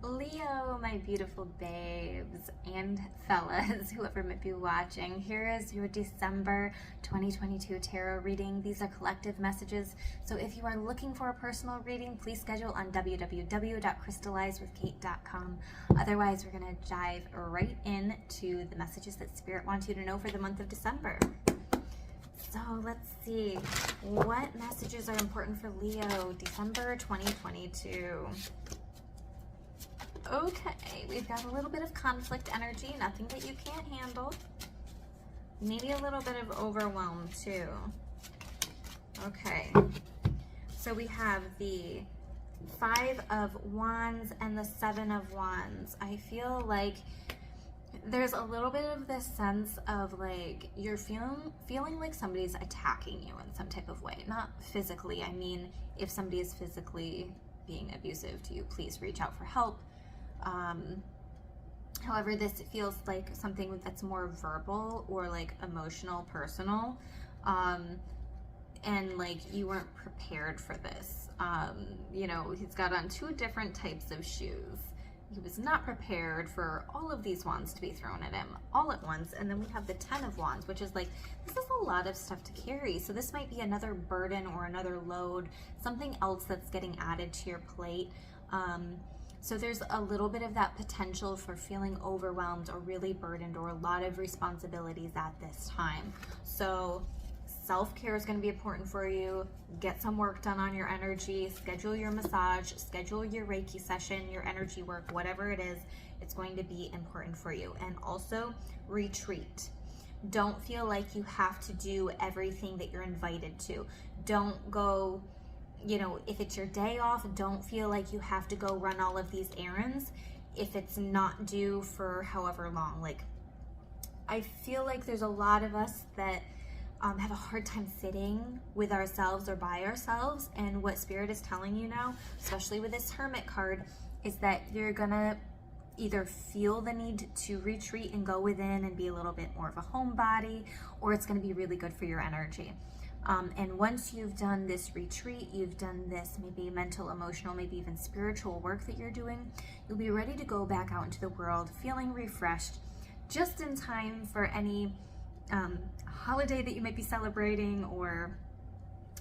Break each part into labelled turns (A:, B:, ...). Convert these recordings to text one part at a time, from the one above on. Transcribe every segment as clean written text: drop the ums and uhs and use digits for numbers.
A: Leo, my beautiful babes and fellas, whoever might be watching, here is your December 2022 tarot reading. These are collective messages, so if you are looking for a personal reading, please schedule on www.crystallizewithkate.com. Otherwise, we're going to dive right into the messages that Spirit wants you to know for the month of December. So let's see, what messages are important for Leo, December 2022? Okay, we've got a little bit of conflict energy, nothing that you can't handle. Maybe a little bit of overwhelm too. Okay, so we have the 5 of Wands and the 7 of Wands. I feel like there's a little bit of this sense of like you're feeling like somebody's attacking you in some type of way. Not physically, I mean, if somebody is physically being abusive to you, please reach out for help. However, this feels like something that's more verbal or like emotional, personal, and like you weren't prepared for this. You know, he's got on 2 different types of shoes. He was not prepared for all of these wands to be thrown at him all at once. And then we have the 10 of Wands, which is like, this is a lot of stuff to carry. So this might be another burden or another load, something else that's getting added to your plate. So there's a little bit of that potential for feeling overwhelmed or really burdened or a lot of responsibilities at this time. So self-care is going to be important for you. Get some work done on your energy, schedule your massage, schedule your Reiki session, your energy work, whatever it is, it's going to be important for you. And also retreat. Don't feel like you have to do everything that you're invited to. Don't go, you know, if it's your day off, don't feel like you have to go run all of these errands if it's not due for however long. Like, I feel like there's a lot of us that have a hard time sitting with ourselves or by ourselves, and what Spirit is telling you now, especially with this Hermit card, is that you're gonna either feel the need to retreat and go within and be a little bit more of a homebody, or it's gonna be really good for your energy. And once you've done this retreat, you've done this maybe mental, emotional, maybe even spiritual work that you're doing, you'll be ready to go back out into the world feeling refreshed, just in time for any holiday that you might be celebrating, or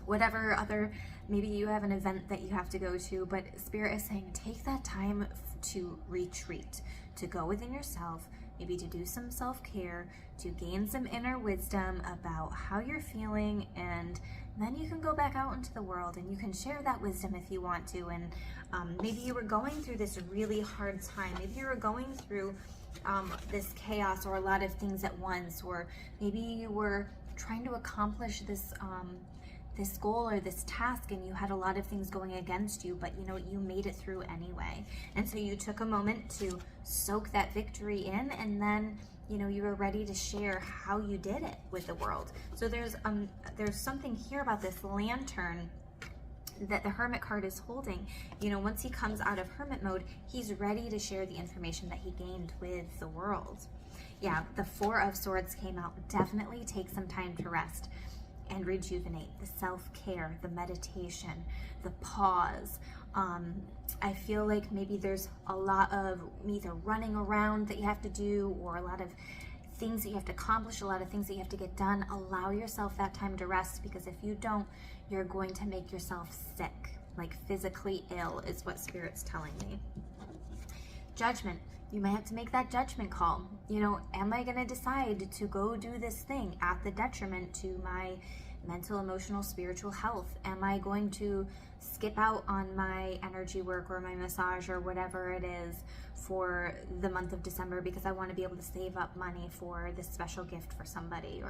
A: whatever other, maybe you have an event that you have to go to. But Spirit is saying take that time to retreat, to go within yourself, maybe to do some self-care, to gain some inner wisdom about how you're feeling, and then you can go back out into the world and you can share that wisdom if you want to. And maybe you were going through this really hard time, maybe you were going through this chaos or a lot of things at once, or maybe you were trying to accomplish this this goal or this task and you had a lot of things going against you, but you know, you made it through anyway. And so you took a moment to soak that victory in, and then you know, you were ready to share how you did it with the world. So there's something here about this lantern that the Hermit card is holding. You know, once he comes out of Hermit mode, he's ready to share the information that he gained with the world. Yeah, the 4 of Swords came out. Definitely take some time to rest and rejuvenate. The self-care, the meditation, the pause. I feel like maybe there's a lot of either running around that you have to do, or a lot of things that you have to accomplish, a lot of things that you have to get done. Allow yourself that time to rest, because if you don't, you're going to make yourself sick, like physically ill is what Spirit's telling me. Judgment. You might have to make that judgment call. You know, am I going to decide to go do this thing at the detriment to my mental, emotional, spiritual health? Am I going to skip out on my energy work or my massage or whatever it is for the month of December because I want to be able to save up money for this special gift for somebody,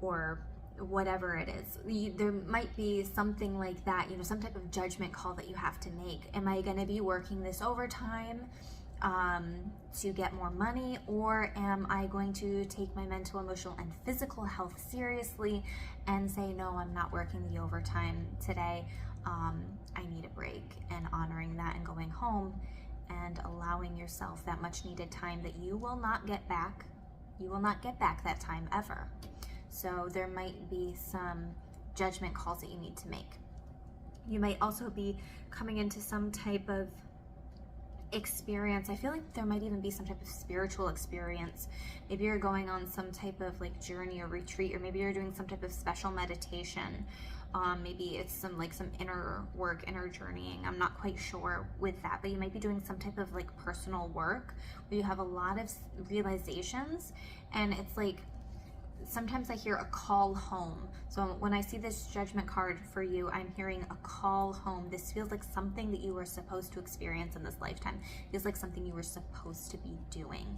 A: or whatever it is? There might be something like that, you know, some type of judgment call that you have to make. Am I going to be working this overtime to get more money, or am I going to take my mental, emotional, and physical health seriously and say, no, I'm not working the overtime today. I need a break, and honoring that and going home and allowing yourself that much needed time that you will not get back. You will not get back that time ever. So there might be some judgment calls that you need to make. You might also be coming into some type of experience. I feel like there might even be some type of spiritual experience. Maybe you're going on some type of like journey or retreat, or maybe you're doing some type of special meditation. Maybe it's some inner work, inner journeying. I'm not quite sure with that, but you might be doing some type of like personal work where you have a lot of realizations, and it's like sometimes I hear a call home. So when I see this Judgment card for you, I'm hearing a call home. This feels like something that you were supposed to experience in this lifetime. It feels like something you were supposed to be doing.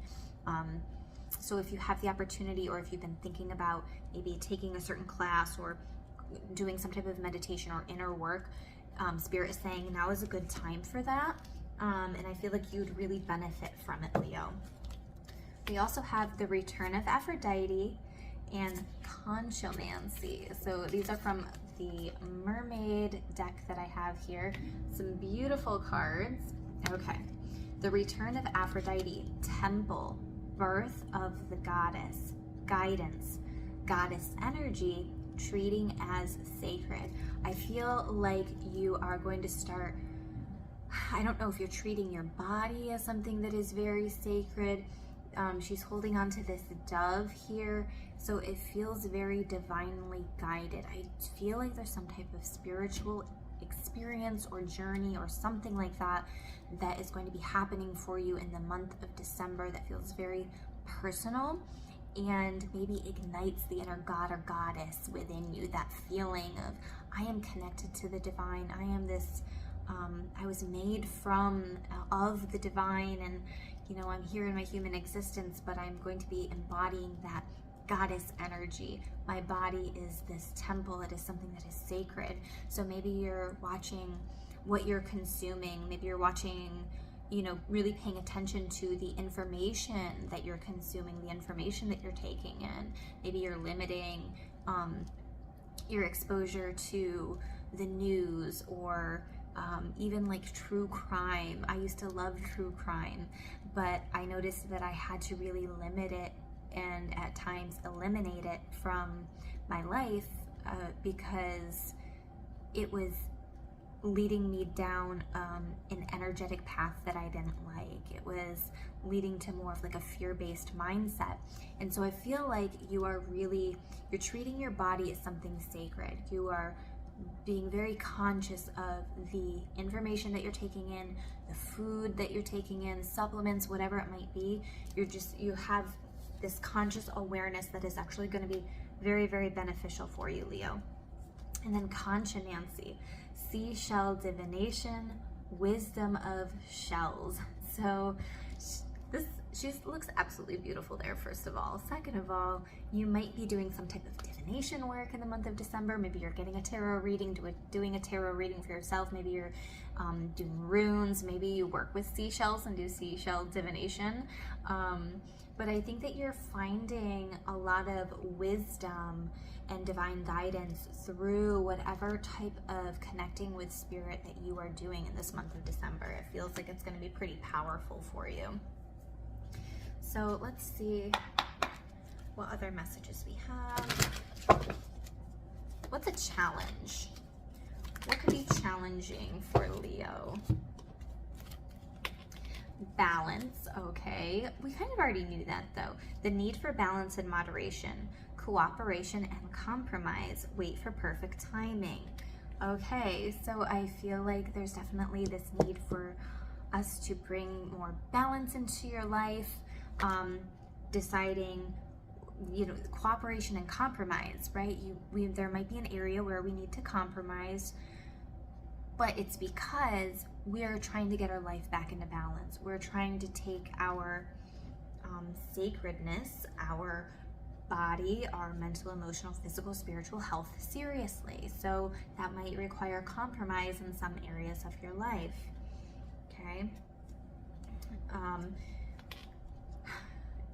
A: So if you have the opportunity, or if you've been thinking about maybe taking a certain class or doing some type of meditation or inner work, Spirit is saying now is a good time for that. And I feel like you'd really benefit from it, Leo. We also have the return of Aphrodite and Conchomancy. So these are from the Mermaid deck that I have here. Some beautiful cards. Okay. The return of Aphrodite, temple, birth of the goddess, guidance, goddess energy, treating as sacred. I feel like you are going to start, I don't know if you're treating your body as something that is very sacred. She's holding on to this dove here, so it feels very divinely guided. I feel like there's some type of spiritual experience or journey or something like that that is going to be happening for you in the month of December that feels very personal and maybe ignites the inner god or goddess within you, that feeling of, I am connected to the divine, I am this, I was made of the divine, and you know, I'm here in my human existence, but I'm going to be embodying that goddess energy. My body is this temple. It is something that is sacred. So maybe you're watching what you're consuming. Maybe you're watching, you know, really paying attention to the information that you're consuming, the information that you're taking in. Maybe you're limiting your exposure to the news, or even like true crime. I used to love true crime, but I noticed that I had to really limit it and at times eliminate it from my life because it was leading me down an energetic path that I didn't like. It was leading to more of like a fear-based mindset. And so I feel like you're treating your body as something sacred. You are being very conscious of the information that you're taking in, the food that you're taking in, supplements, whatever it might be. You have this conscious awareness that is actually going to be very, very beneficial for you, Leo. And then Conchomancy, seashell divination, wisdom of shells. So she looks absolutely beautiful there, first of all. Second of all, you might be doing some type of divination work in the month of December. Maybe you're getting a tarot reading, doing a tarot reading for yourself. Maybe you're doing runes. Maybe you work with seashells and do seashell divination. But I think that you're finding a lot of wisdom and divine guidance through whatever type of connecting with spirit that you are doing in this month of December. It feels like it's going to be pretty powerful for you. So let's see what other messages we have. What's a challenge? What could be challenging for Leo? Balance, okay. We kind of already knew that though. The need for balance and moderation, cooperation and compromise, wait for perfect timing. Okay, so I feel like there's definitely this need for us to bring more balance into your life, deciding, you know, cooperation and compromise, right? There might be an area where we need to compromise, but it's because we are trying to get our life back into balance. We're trying to take our sacredness, our body, our mental, emotional, physical, spiritual health seriously. So that might require compromise in some areas of your life, okay?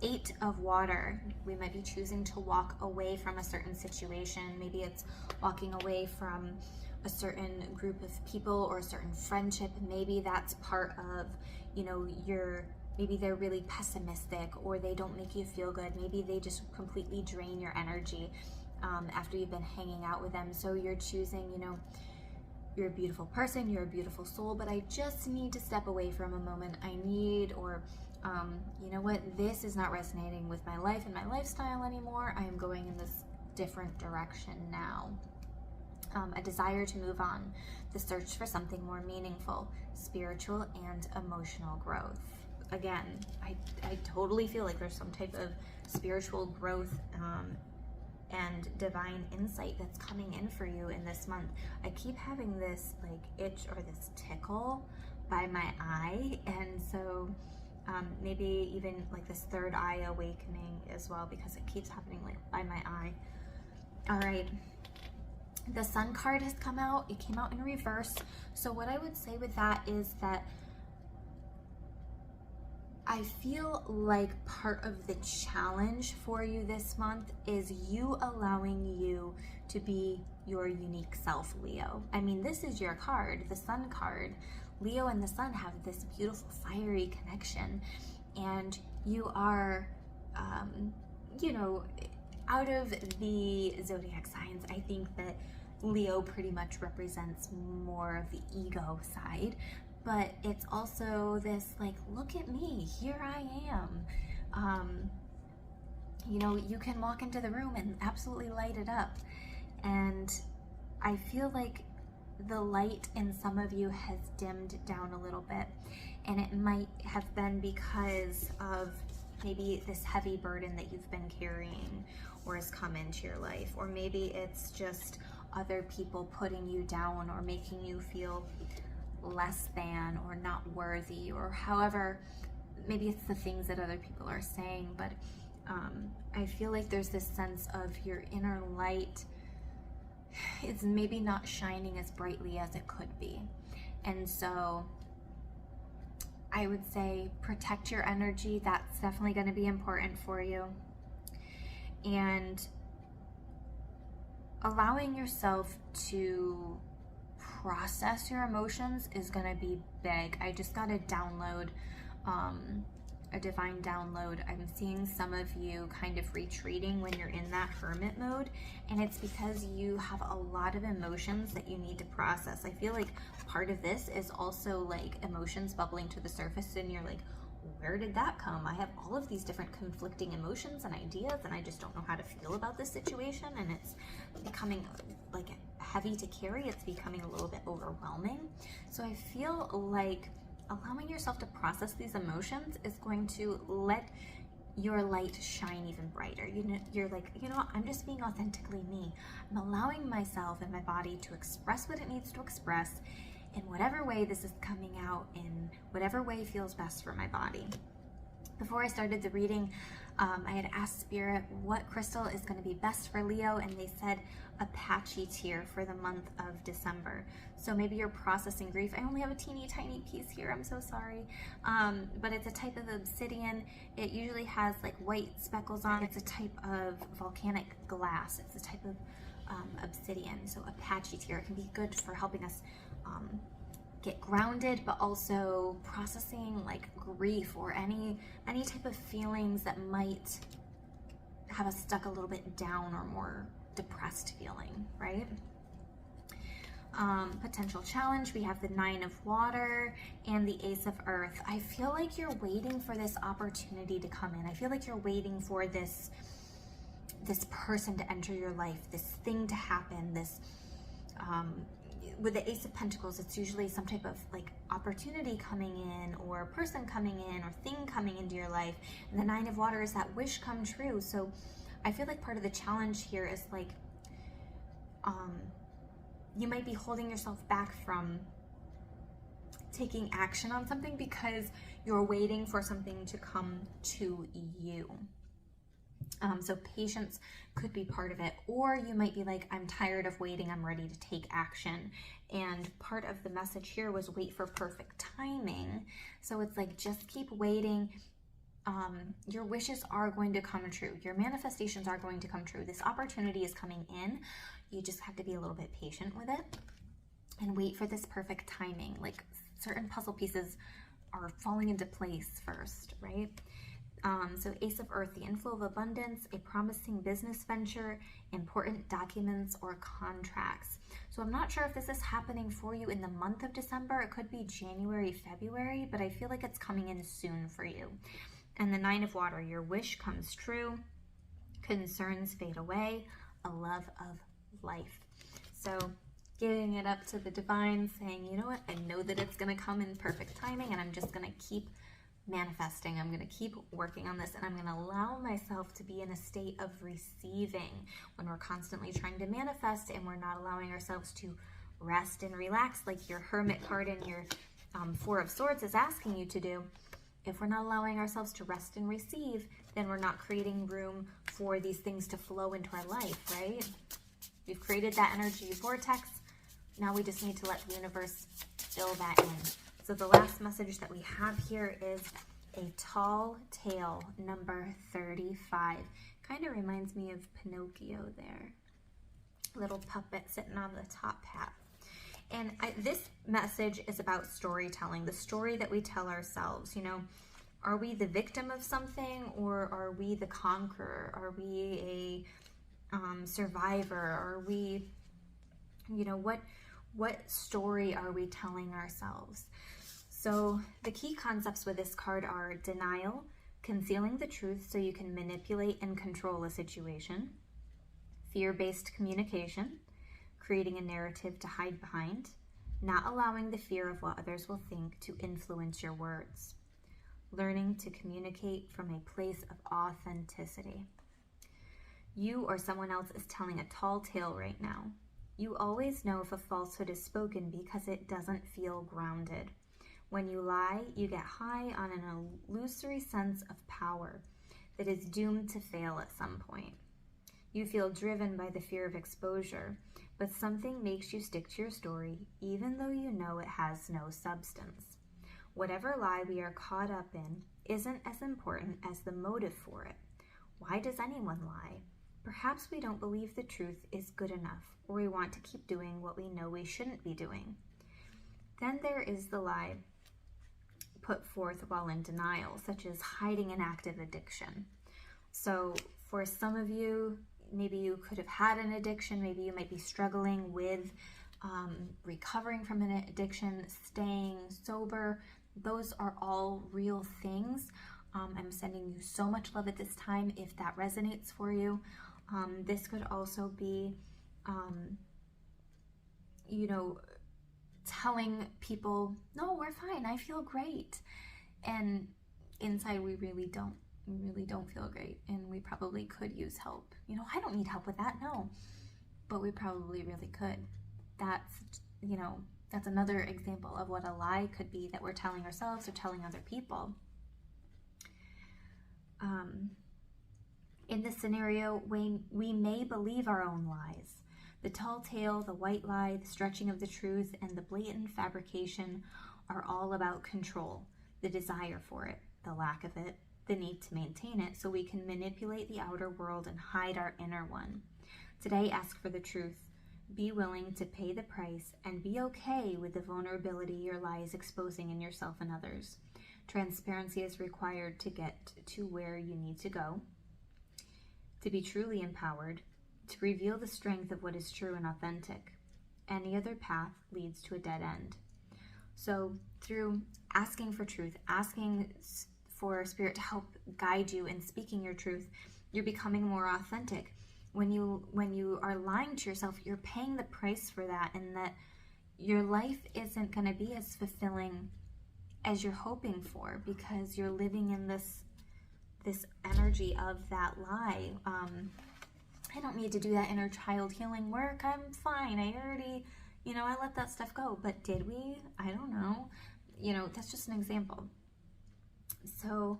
A: 8 of water, we might be choosing to walk away from a certain situation. Maybe it's walking away from a certain group of people or a certain friendship. Maybe that's part of, you know, maybe they're really pessimistic, or they don't make you feel good. Maybe they just completely drain your energy after you've been hanging out with them. So you're choosing, you know, you're a beautiful person, you're a beautiful soul, but I just need to step away from a moment. I need, or you know what, this is not resonating with my life and my lifestyle anymore. I am going in this different direction now. A desire to move on, the search for something more meaningful, spiritual and emotional growth. Again, I totally feel like there's some type of spiritual growth and divine insight that's coming in for you in this month. I keep having this like itch or this tickle by my eye, and so maybe even like this third eye awakening as well, because it keeps happening like by my eye. All right, the Sun card has come out. It came out in reverse. So what I would say with that is that I feel like part of the challenge for you this month is you allowing you to be your unique self, Leo. I mean, this is your card, the Sun card. Leo and the Sun have this beautiful fiery connection, and you are, you know, out of the zodiac signs, I think that Leo pretty much represents more of the ego side, but it's also this like, look at me, here I am. You know, you can walk into the room and absolutely light it up. And I feel like the light in some of you has dimmed down a little bit, and it might have been because of maybe this heavy burden that you've been carrying or has come into your life, or maybe it's just other people putting you down or making you feel less than or not worthy, or however, maybe it's the things that other people are saying, but I feel like there's this sense of your inner light is maybe not shining as brightly as it could be. And so I would say protect your energy. That's definitely going to be important for you. And allowing yourself to process your emotions is going to be big. I just got a download, a divine download. I'm seeing some of you kind of retreating when you're in that hermit mode, and it's because you have a lot of emotions that you need to process. I feel like part of this is also like emotions bubbling to the surface, and you're like, where did that come? I have all of these different conflicting emotions and ideas, and I just don't know how to feel about this situation, and it's becoming like heavy to carry. It's becoming a little bit overwhelming. So I feel like allowing yourself to process these emotions is going to let your light shine even brighter. You know, you're like, you know what? I'm just being authentically me. I'm allowing myself and my body to express what it needs to express in whatever way this is coming out, in whatever way feels best for my body. Before I started the reading, I had asked Spirit what crystal is going to be best for Leo, and they said Apache tear for the month of December. So maybe you're processing grief. I only have a teeny tiny piece here, I'm so sorry. But it's a type of obsidian. It usually has like white speckles on it. It's a type of volcanic glass. It's a type of obsidian. So Apache tear, it can be good for helping us get grounded, but also processing like grief or any type of feelings that might have us stuck a little bit down or more depressed feeling, right? Potential challenge, we have the 9 of water and the Ace of Earth. I feel like you're waiting for this opportunity to come in. I feel like you're waiting for this person to enter your life, this thing to happen, this with the Ace of Pentacles, it's usually some type of like opportunity coming in, or person coming in, or thing coming into your life. And the 9 of water is that wish come true. So I feel like part of the challenge here is like, you might be holding yourself back from taking action on something because you're waiting for something to come to you. So patience could be part of it, or you might be like, I'm tired of waiting, I'm ready to take action. And part of the message here was wait for perfect timing. So it's like, just keep waiting. Your wishes are going to come true. Your manifestations are going to come true. This opportunity is coming in. You just have to be a little bit patient with it and wait for this perfect timing. Like certain puzzle pieces are falling into place first, right? So Ace of Earth, the inflow of abundance, a promising business venture, important documents or contracts. So I'm not sure if this is happening for you in the month of December. It could be January, February, but I feel like it's coming in soon for you. And the Nine of Water, your wish comes true, concerns fade away, a love of life. So giving it up to the divine, saying, you know what, I know that it's going to come in perfect timing, and I'm just going to keep manifesting. I'm going to keep working on this, and I'm going to allow myself to be in a state of receiving. When we're constantly trying to manifest and we're not allowing ourselves to rest and relax, like your Hermit card in your Four of Swords is asking you to do, if we're not allowing ourselves to rest and receive, then we're not creating room for these things to flow into our life, right? We've created that energy vortex. Now we just need to let the universe fill that in. So the last message that we have here is a tall tale, number 35. Kind of reminds me of Pinocchio there. Little puppet sitting on the top hat. And this message is about storytelling, the story that we tell ourselves. You know, are we the victim of something, or are we the conqueror? Are we a survivor? Are we, you know, what story are we telling ourselves? So the key concepts with this card are denial, concealing the truth so you can manipulate and control a situation, fear-based communication, creating a narrative to hide behind, not allowing the fear of what others will think to influence your words, learning to communicate from a place of authenticity. You or someone else is telling a tall tale right now. You always know if a falsehood is spoken because it doesn't feel grounded. When you lie, you get high on an illusory sense of power that is doomed to fail at some point. You feel driven by the fear of exposure, but something makes you stick to your story even though you know it has no substance. Whatever lie we are caught up in isn't as important as the motive for it. Why does anyone lie? Perhaps we don't believe the truth is good enough, or we want to keep doing what we know we shouldn't be doing. Then there is the lie put forth while in denial, such as hiding an active addiction. So for some of you, maybe you could have had an addiction, maybe you might be struggling with recovering from an addiction, staying sober. Those are all real things. I'm sending you so much love at this time if that resonates for you. This could also be, you know, telling people, no, we're fine, I feel great. And inside we really don't. We really don't feel great, and we probably could use help. You know, I don't need help with that, no. But we probably really could. That's, you know, that's another example of what a lie could be that we're telling ourselves or telling other people. In this scenario, we may believe our own lies. The tall tale, the white lie, the stretching of the truth, and the blatant fabrication are all about control, the desire for it, the lack of it, the need to maintain it so we can manipulate the outer world and hide our inner one. Today, ask for the truth. Be willing to pay the price and be okay with the vulnerability your lie is exposing in yourself and others. Transparency is required to get to where you need to go, to be truly empowered, to reveal the strength of what is true and authentic. Any other path leads to a dead end. So through asking for truth, asking for Spirit to help guide you in speaking your truth, you're becoming more authentic. When you are lying to yourself, you're paying the price for that, and that your life isn't going to be as fulfilling as you're hoping for because you're living in this energy of that lie. I don't need to do that inner child healing work. I'm fine. I already, I let that stuff go. But did we? I don't know. That's just an example. So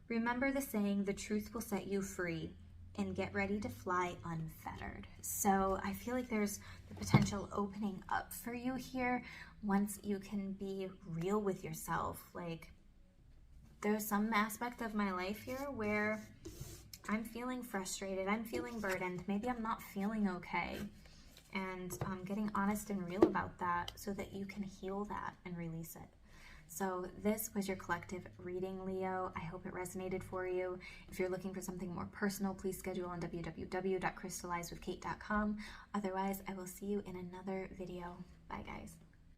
A: remember the saying, the truth will set you free, and get ready to fly unfettered. So I feel like there's the potential opening up for you here once you can be real with yourself. Like, there's some aspect of my life here where I'm feeling frustrated, I'm feeling burdened, maybe I'm not feeling okay. And getting honest and real about that so that you can heal that and release it. So this was your collective reading, Leo. I hope it resonated for you. If you're looking for something more personal, please schedule on www.crystallizewithkate.com. Otherwise, I will see you in another video. Bye, guys.